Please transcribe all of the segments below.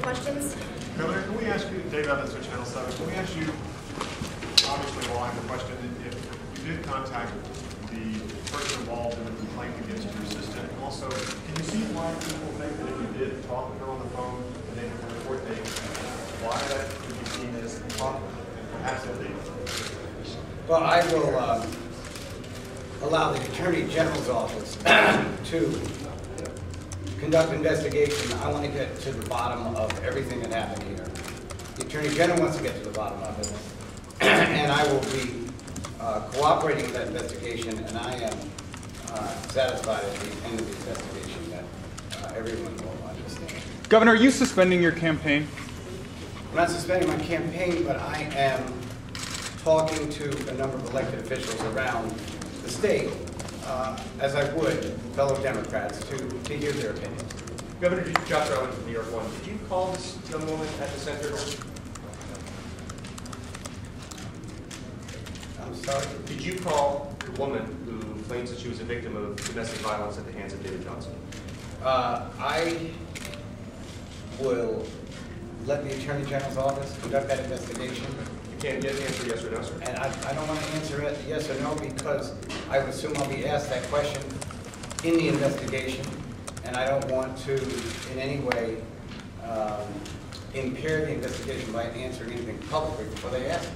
questions? Governor, can we ask you, Dave Evans with Channel 7, can we ask you, obviously while I have the question, if you did contact the person involved in the complaint against your assistant, also, can you see why people think that if you did talk with her on the phone and then report date, why that could be seen as improper and perhaps illegal? Well, I will allow the Attorney General's office to conduct investigation. I want to get to the bottom of everything that happened here. The Attorney General wants to get to the bottom of it, and I will be cooperating with that investigation, and I am satisfied at the end of the investigation that everyone will understand. Governor, are you suspending your campaign? I'm not suspending my campaign, but I am talking to a number of elected officials around the state, as I would fellow Democrats, to hear their opinions. Governor Josh Rowan from New York 1, did you call this young woman at the center? I'm sorry? Did you call the woman who claims that she was a victim of domestic violence at the hands of David Johnson? I will let the Attorney General's office conduct that investigation. You can't get an answer yes or no, sir? And I don't want to answer it yes or no because I would assume I'll be asked that question in the investigation, and I don't want to in any way impair the investigation by answering anything publicly before they ask me.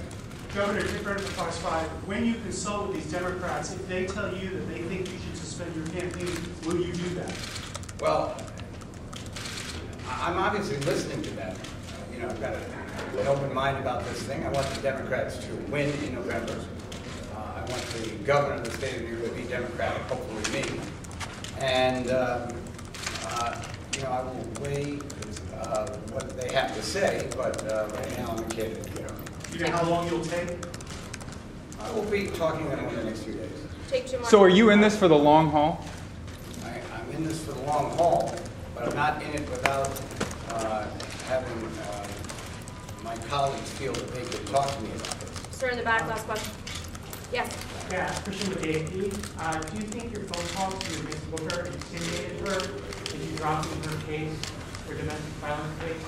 Governor, different to Fox 5, when you consult with these Democrats, if they tell you that they think you should suspend your campaign, will you do that? Well, I'm obviously listening to them. You know, I've got an open mind about this thing. I want the Democrats to win in November. I want the governor of the state of New York to be Democratic, hopefully me. And, you know, I will weigh what they have to say, but right now I'm a kid. Do you know how long you'll take? I will be talking to them in the next few days. Take 2 more. So are you in this for the long haul? I'm in this for the long haul, but I'm not in it without having my colleagues feel that they could talk to me about this. Sir, in the back, last question. Yes. Yeah, Christian with AFP. Do you think your phone calls to Ms. Booker intimidated her? Did you drop in her case, her domestic violence case?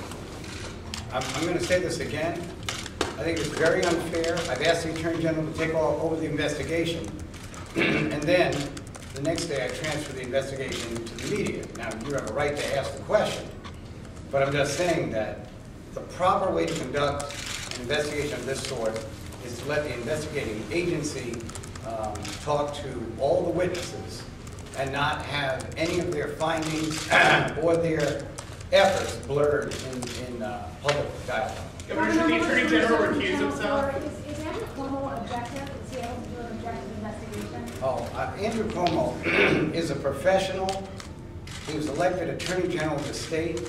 I'm going to say this again. I think it's very unfair. I've asked the Attorney General to take over the investigation, and then the next day I transfer the investigation to the media. Now, you have a right to ask the question, but I'm just saying that the proper way to conduct an investigation of this sort is to let the investigating agency talk to all the witnesses and not have any of their findings or their efforts blurred in public dialogue. Governor, should the Attorney General recuse himself? Is Andrew Cuomo objective? Is he able to do an objective investigation? Oh, Andrew Cuomo is a professional. He was elected Attorney General of the state.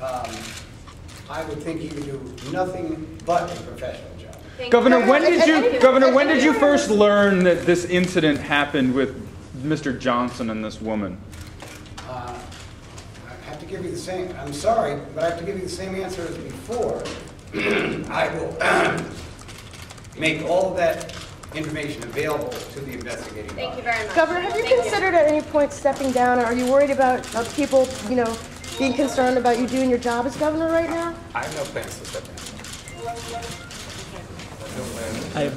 I would think he would do nothing but a professional job. Governor, when did you first learn that this incident happened with Mr. Johnson and this woman? I have to give you the same, I'm sorry, but I have to give you the same answer as before. I will make all of that information available to the investigating body. Thank you very much. Governor, have you considered at any point stepping down, or are you worried about people, being concerned about you doing your job as governor right now? I have no plans to step down. I have